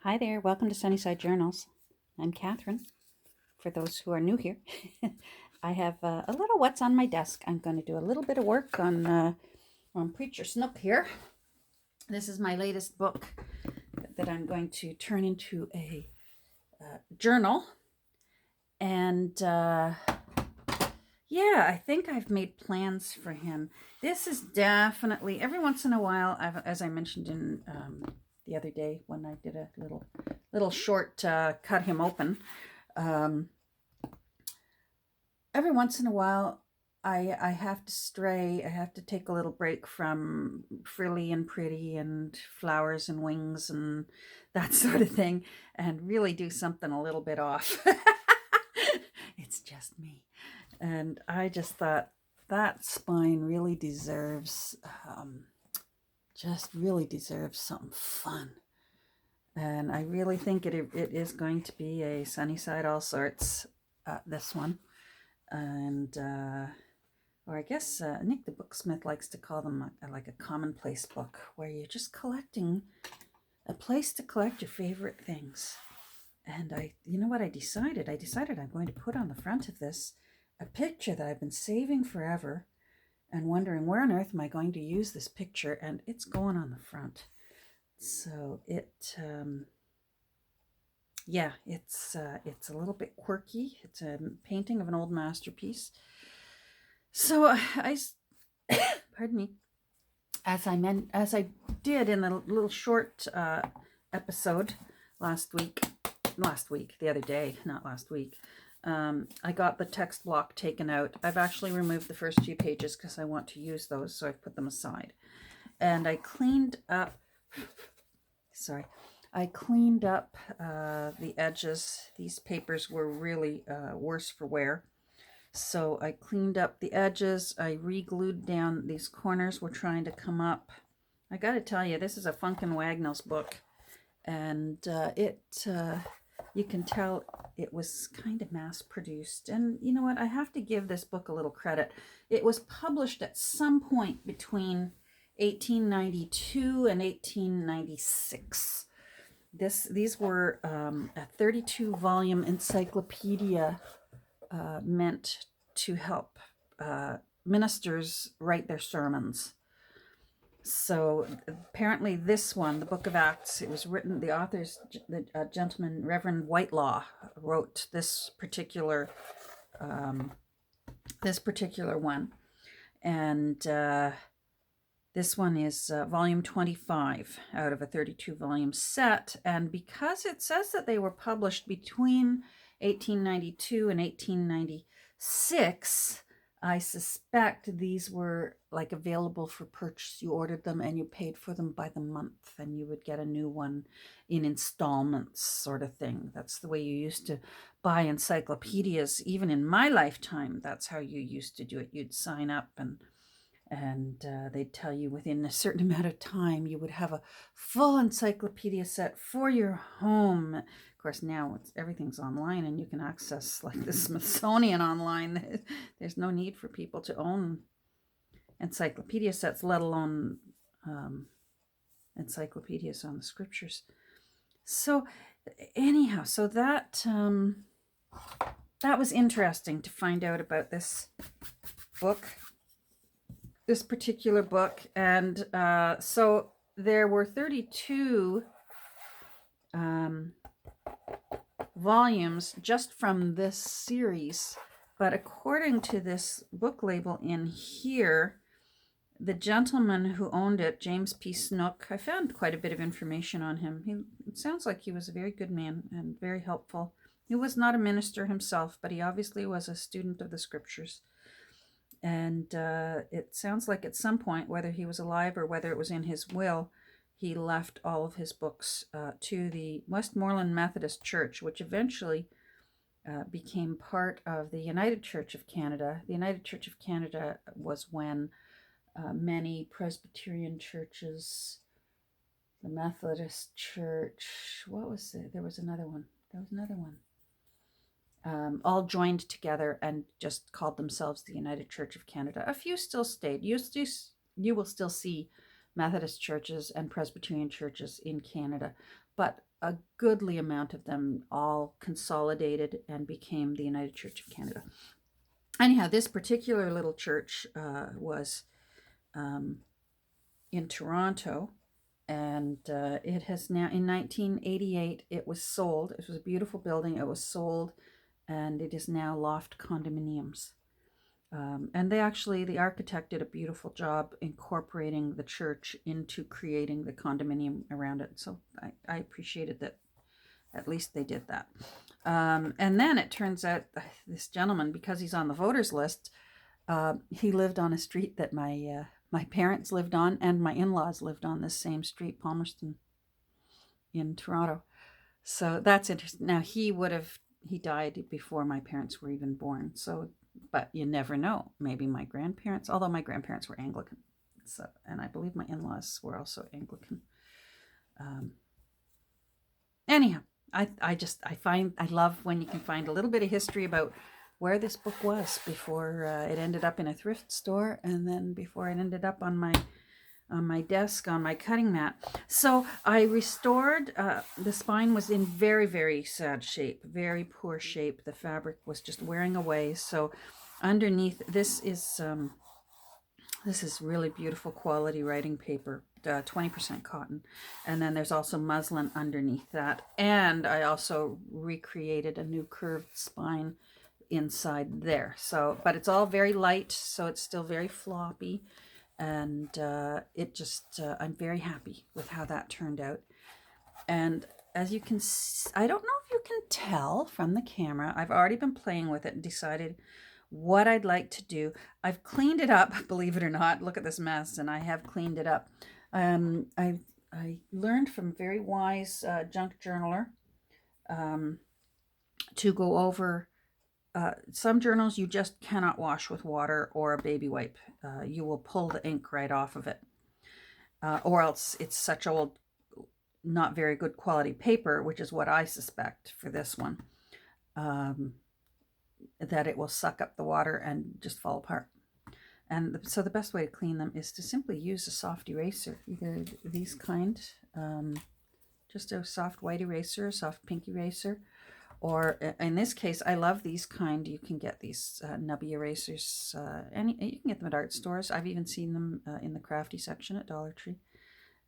Hi there, welcome to Sunnyside Journals. I'm Catherine. For those who are new here, I have a little what's on my desk. I'm going to do a little bit of work on Preacher Snook here. This is my latest book that I'm going to turn into a journal. And yeah, I think I've made plans for him. This is definitely, every once in a while, as I mentioned in the other day when I did a little short cut him open. Every once in a while, I have to stray. I have to take a little break from frilly and pretty and flowers and wings and that sort of thing, and really do something a little bit off. It's just me. And I just thought that spine really deserves, something fun. And I really think it is going to be a Sunnyside All Sorts, this one. And, or I guess Nick the Booksmith likes to call them like a commonplace book, where you're just collecting a place to collect your favorite things. And you know what I decided? I decided I'm going to put on the front of this a picture that I've been saving forever and wondering where on earth am I going to use this picture, and it's going on the front. So it's a little bit quirky. It's a painting of an old masterpiece. So pardon me, as I did in the little short episode the other day, not last week, I got the text block taken out. I've actually removed the first few pages because I want to use those, so I've put them aside. And I cleaned up, the edges. These papers were really worse for wear. So I cleaned up the edges. I re-glued down these corners were trying to come up. I got to tell you, this is a Funkin' Wagnalls book. And you can tell it was kind of mass-produced. And you know what? I have to give this book a little credit. It was published at some point between 1892 and 1896. These were a 32-volume encyclopedia meant to help ministers write their sermons. So apparently this one, the Book of Acts, it was written, the author's, the gentleman, Reverend Whitelaw, wrote this particular one. And this one is volume 25 out of a 32-volume set. And because it says that they were published between 1892 and 1896, I suspect these were like available for purchase. You ordered them and you paid for them by the month, and you would get a new one in installments, sort of thing. That's the way you used to buy encyclopedias. Even in my lifetime, that's how you used to do it. You'd sign up and they'd tell you within a certain amount of time you would have a full encyclopedia set for your home. Of course, now everything's online and you can access like the Smithsonian online. There's no need for people to own encyclopedia sets, let alone encyclopedias on the scriptures. So anyhow, so that was interesting to find out about this book. This particular book. And so there were 32 volumes just from this series, but according to this book label in here, the gentleman who owned it, James P. Snook, I found quite a bit of information on him. It sounds like he was a very good man and very helpful. He was not a minister himself, but he obviously was a student of the scriptures. And it sounds like at some point, whether he was alive or whether it was in his will, he left all of his books to the Westmoreland Methodist Church, which eventually became part of the United Church of Canada. The United Church of Canada was when many Presbyterian churches, the Methodist Church, what was it? There was another one. All joined together and just called themselves the United Church of Canada. A few still stayed. You will still see Methodist churches and Presbyterian churches in Canada, but a goodly amount of them all consolidated and became the United Church of Canada. Anyhow, this particular little church was in Toronto, and it has now, in 1988, it was sold. It was a beautiful building. It was sold, and it is now loft condominiums. And the architect did a beautiful job incorporating the church into creating the condominium around it. So I appreciated that at least they did that. And then it turns out this gentleman, because he's on the voters list, he lived on a street that my parents lived on, and my in-laws lived on this same street, Palmerston, in Toronto. So that's interesting. Now he died before my parents were even born. So, but you never know. Maybe my grandparents, although my grandparents were Anglican, so, and I believe my in-laws were also Anglican. Anyhow, I love when you can find a little bit of history about where this book was before it ended up in a thrift store, and then before it ended up on my desk on my cutting mat. So I restored, the spine was in very, very sad shape, very poor shape. The fabric was just wearing away. So underneath, this is really beautiful quality writing paper, 20% cotton. And then there's also muslin underneath that. And I also recreated a new curved spine inside there. So, but it's all very light, so it's still very floppy. And I'm very happy with how that turned out. And as you can see, I don't know if you can tell from the camera, I've already been playing with it and decided what I'd like to do. I've cleaned it up, believe it or not. Look at this mess, and I have cleaned it up. I learned from a very wise junk journaler to go over some journals you just cannot wash with water or a baby wipe. You will pull the ink right off of it. Or else it's such old, not very good quality paper, which is what I suspect for this one, that it will suck up the water and just fall apart. And so the best way to clean them is to simply use a soft eraser, either these kind, just a soft white eraser, a soft pink eraser, or in this case, I love these kind. You can get these nubby erasers. You can get them at art stores. I've even seen them in the crafty section at Dollar Tree.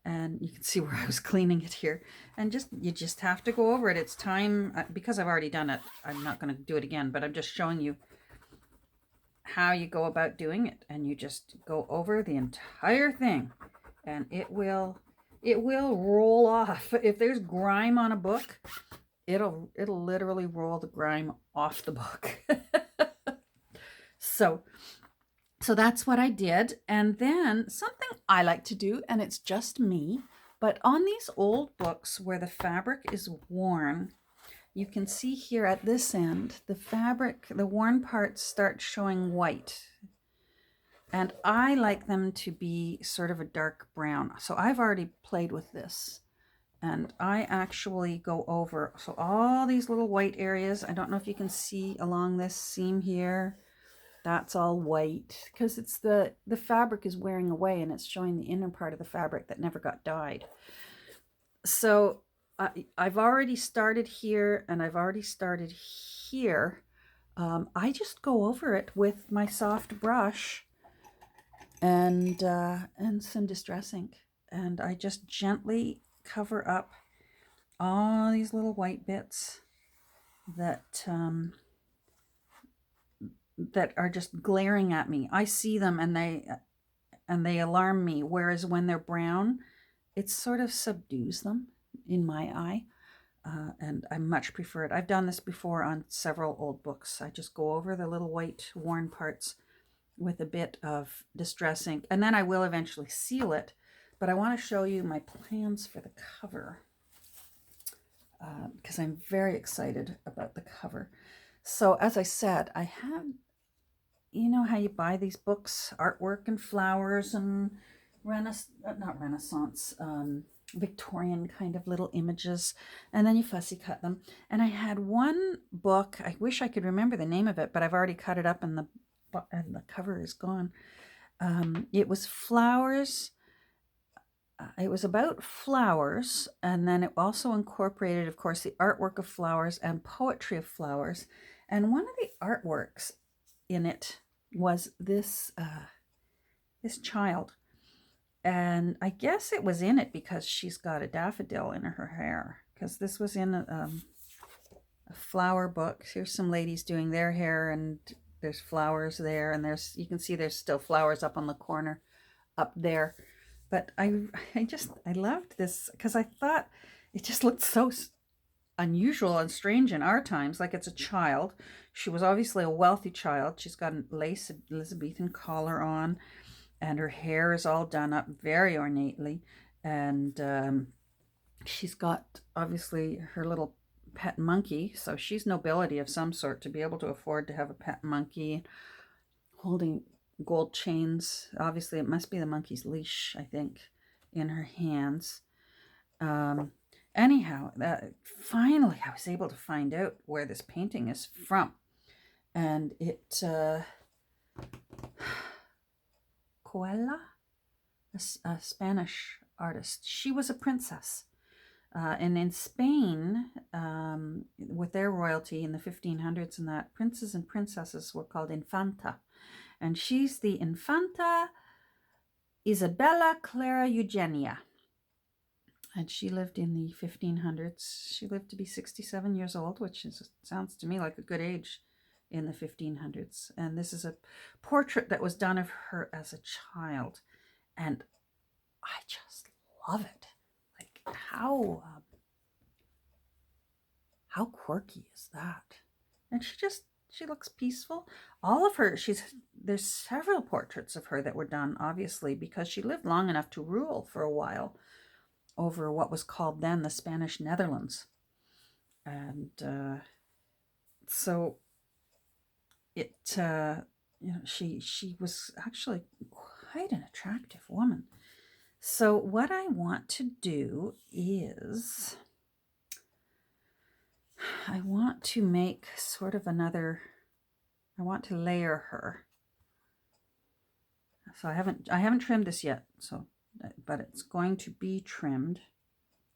And you can see where I was cleaning it here. And you just have to go over it. It's time, because I've already done it. I'm not going to do it again, but I'm just showing you how you go about doing it. And you just go over the entire thing, and it will roll off. If there's grime on a book, it'll literally roll the grime off the book. So that's what I did. And then something I like to do, and it's just me, but on these old books where the fabric is worn, you can see here at this end, the fabric, the worn parts start showing white. And I like them to be sort of a dark brown. So I've already played with this. And I actually go over, so all these little white areas, I don't know if you can see along this seam here, that's all white, because it's the fabric is wearing away, and it's showing the inner part of the fabric that never got dyed. So I've already started here, and I've already started here. I just go over it with my soft brush and some Distress ink, and I just gently cover up all these little white bits that are just glaring at me. I see them, and they alarm me, whereas when they're brown, it sort of subdues them in my eye, and I much prefer it. I've done this before on several old books. I just go over the little white worn parts with a bit of Distress ink, and then I will eventually seal it. But I want to show you my plans for the cover, because I'm very excited about the cover. So as I said, I have, you know how you buy these books, artwork and flowers and Victorian kind of little images, and then you fussy cut them. And I had one book, I wish I could remember the name of it, but I've already cut it up and the cover is gone. It was flowers it was about flowers, and then it also incorporated, of course, the artwork of flowers and poetry of flowers. And one of the artworks in it was this child, and I guess it was in it because she's got a daffodil in her hair, because this was in a flower book. Here's some ladies doing their hair, and there's flowers there, and you can see there's still flowers up on the corner up there. But I loved this because I thought it just looked so unusual and strange in our times. Like, it's a child. She was obviously a wealthy child. She's got a lace Elizabethan collar on, and her hair is all done up very ornately. And she's got obviously her little pet monkey. So she's nobility of some sort to be able to afford to have a pet monkey holding gold chains. Obviously, it must be the monkey's leash, I think, in her hands. Anyhow, finally, I was able to find out where this painting is from. And it, Coella, a Spanish artist, she was a princess. And in Spain, with their royalty in the 1500s and that, princes and princesses were called infanta. And she's the Infanta Isabella Clara Eugenia. And she lived in the 1500s. She lived to be 67 years old, which sounds to me like a good age in the 1500s. And this is a portrait that was done of her as a child. And I just love it. Like, how quirky is that? And she looks peaceful. All of her, there's several portraits of her that were done, obviously, because she lived long enough to rule for a while over what was called then the Spanish Netherlands. And so it, she was actually quite an attractive woman. So what I want to do is, I want to make sort of I want to layer her. So I haven't trimmed this yet, but it's going to be trimmed.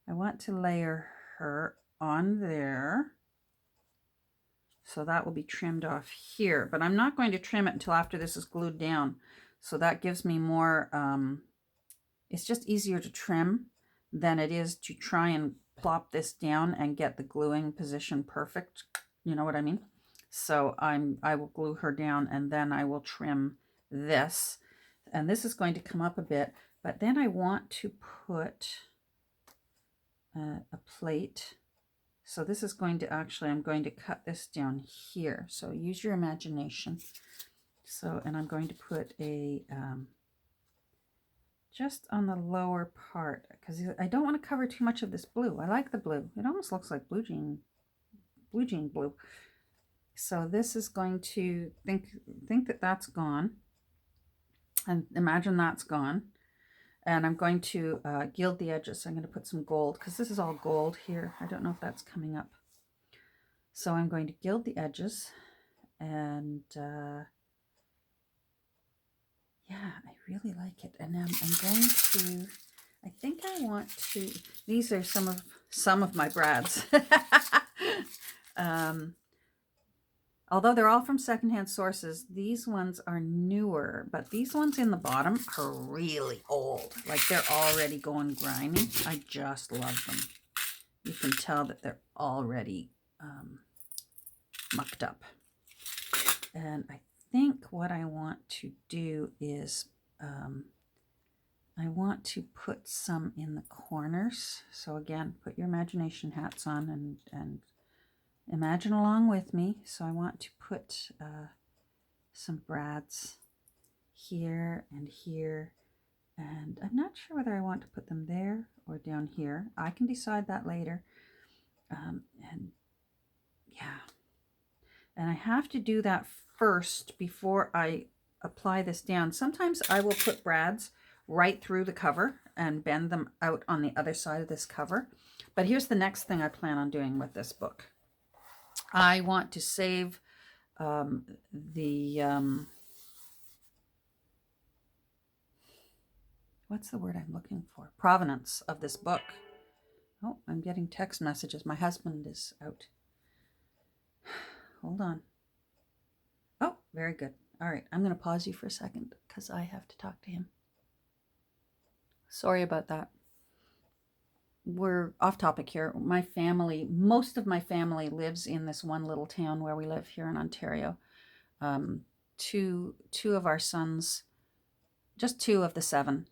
I want to layer her on there. So that will be trimmed off here, but I'm not going to trim it until after this is glued down. So that gives me more, it's just easier to trim than it is to try and plop this down and get the gluing position perfect. You know what I mean? So I will glue her down, and then I will trim this. And this is going to come up a bit, but then I want to put a plate. So this is going to I'm going to cut this down here. So use your imagination. So, and I'm going to put a, just on the lower part, because I don't want to cover too much of this blue. I like the blue. It almost looks like blue jean blue. So this is going to think that that's gone, and imagine that's gone. And I'm going to gild the edges. So I'm going to put some gold, because this is all gold here. I don't know if that's coming up. So I'm going to gild the edges, and yeah, I really like it. And I'm going to, I think I want to, these are some of my brads. Although they're all from secondhand sources, these ones are newer, but these ones in the bottom are really old. Like, they're already going grimy. I just love them. You can tell that they're already mucked up. And I think what I want to do is I want to put some in the corners. So again, put your imagination hats on and imagine along with me. So I want to put some brads here and here, and I'm not sure whether I want to put them there or down here. I can decide that later. And yeah, and I have to do that first before I apply this down. Sometimes I will put brads right through the cover and bend them out on the other side of this cover. But here's the next thing I plan on doing with this book. I want to save what's the word I'm looking for? Provenance of this book. Oh, I'm getting text messages. My husband is out. Hold on. Oh, very good. All right, I'm going to pause you for a second because I have to talk to him. Sorry about that. We're off topic here. My family, most of my family lives in this one little town where we live here in Ontario. Two of our sons, just 2 of the 7,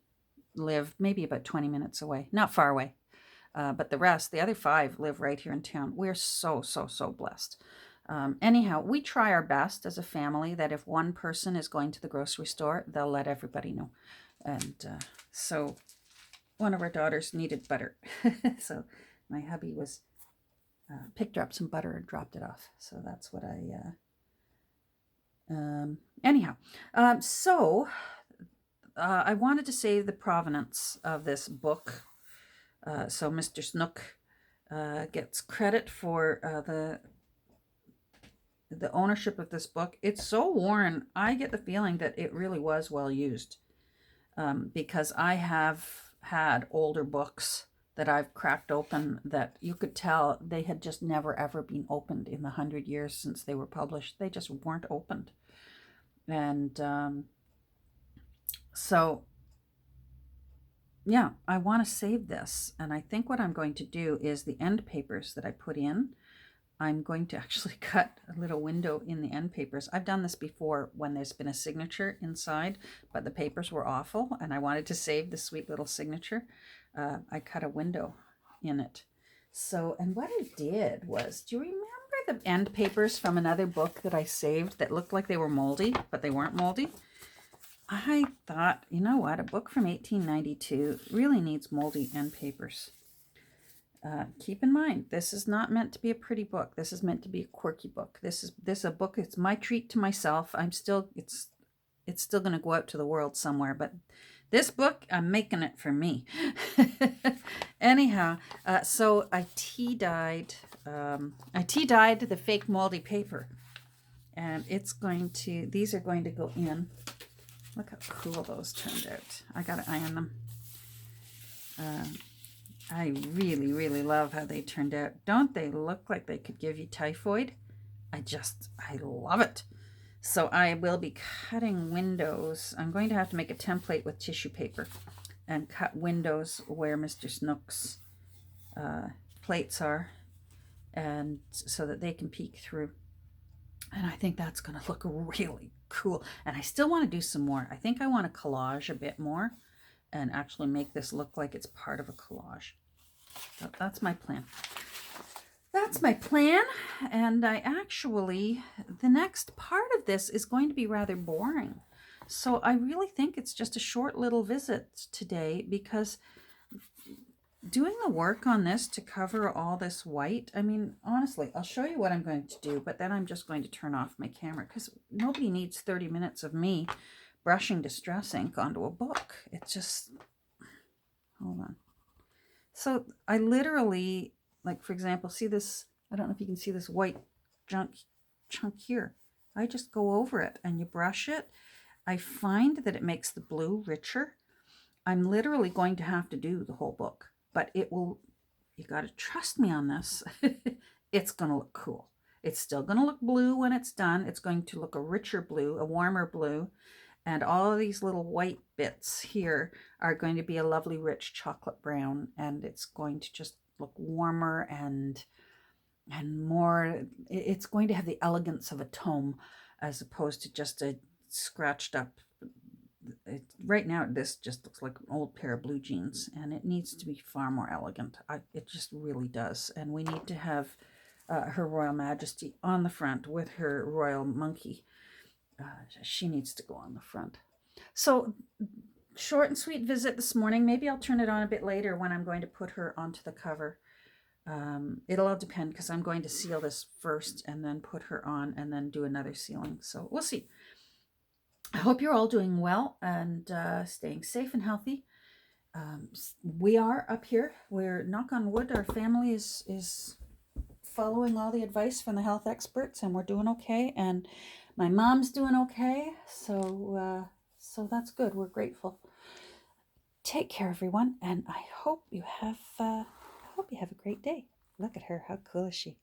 live maybe about 20 minutes away, not far away. But the rest, the other 5, live right here in town. We're so blessed. Anyhow, we try our best as a family that if one person is going to the grocery store, they'll let everybody know. And so one of our daughters needed butter. So my hubby was picked her up some butter and dropped it off. So that's what I... anyhow, so I wanted to say the provenance of this book. So Mr. Snook gets credit for the ownership of this book. It's so worn. I get the feeling that it really was well used, because I have had older books that I've cracked open that you could tell they had just never ever been opened in the 100 years since they were published. They just weren't opened. And so yeah, I want to save this. And I think what I'm going to do is the end papers that I put in, I'm going to actually cut a little window in the end papers. I've done this before when there's been a signature inside, but the papers were awful and I wanted to save the sweet little signature. I cut a window in it. So, and what I did was, do you remember the end papers from another book that I saved that looked like they were moldy, but they weren't moldy? I thought, you know what, a book from 1892 really needs moldy end papers. Keep in mind, this is not meant to be a pretty book. This is meant to be a quirky book. This is a book. It's my treat to myself. It's still going to go out to the world somewhere, but this book, I'm making it for me. Anyhow, so I tea dyed the fake moldy paper, and these are going to go in. Look how cool those turned out. I got to iron them. I really love how they turned out. Don't they look like they could give you typhoid? I love it. So I will be cutting windows. I'm going to have to make a template with tissue paper and cut windows where Mr. Snook's plates are, and so that they can peek through. And I think that's going to look really cool. And I still want to do some more. I think I want to collage a bit more and actually make this look like it's part of a collage. So that's my plan. That's my plan. And the next part of this is going to be rather boring. So I really think it's just a short little visit today, because doing the work on this to cover all this white, I mean, honestly, I'll show you what I'm going to do, but then I'm just going to turn off my camera because nobody needs 30 minutes of me brushing distress ink onto a book. It's just, hold on. So I literally, like, for example, see this, I don't know if you can see this white chunk here. I just go over it and you brush it. I find that it makes the blue richer. I'm literally going to have to do the whole book, but it will, you got to trust me on this. It's going to look cool. It's still going to look blue when it's done. It's going to look a richer blue, a warmer blue. And all of these little white bits here are going to be a lovely rich chocolate brown. And it's going to just look warmer and more, it's going to have the elegance of a tome as opposed to just a scratched up. Right now, this just looks like an old pair of blue jeans, and it needs to be far more elegant. It just really does. And we need to have Her Royal Majesty on the front with her royal monkey. She needs to go on the front. So short and sweet visit this morning. Maybe I'll turn it on a bit later when I'm going to put her onto the cover. It'll all depend, because I'm going to seal this first and then put her on and then do another sealing. So we'll see. I hope you're all doing well and staying safe and healthy. We are up here. We're, knock on wood, our family is following all the advice from the health experts, and we're doing okay. And my mom's doing okay. So that's good. We're grateful. take care, everyone, and I hope you have a great day. Look at her. How cool is she?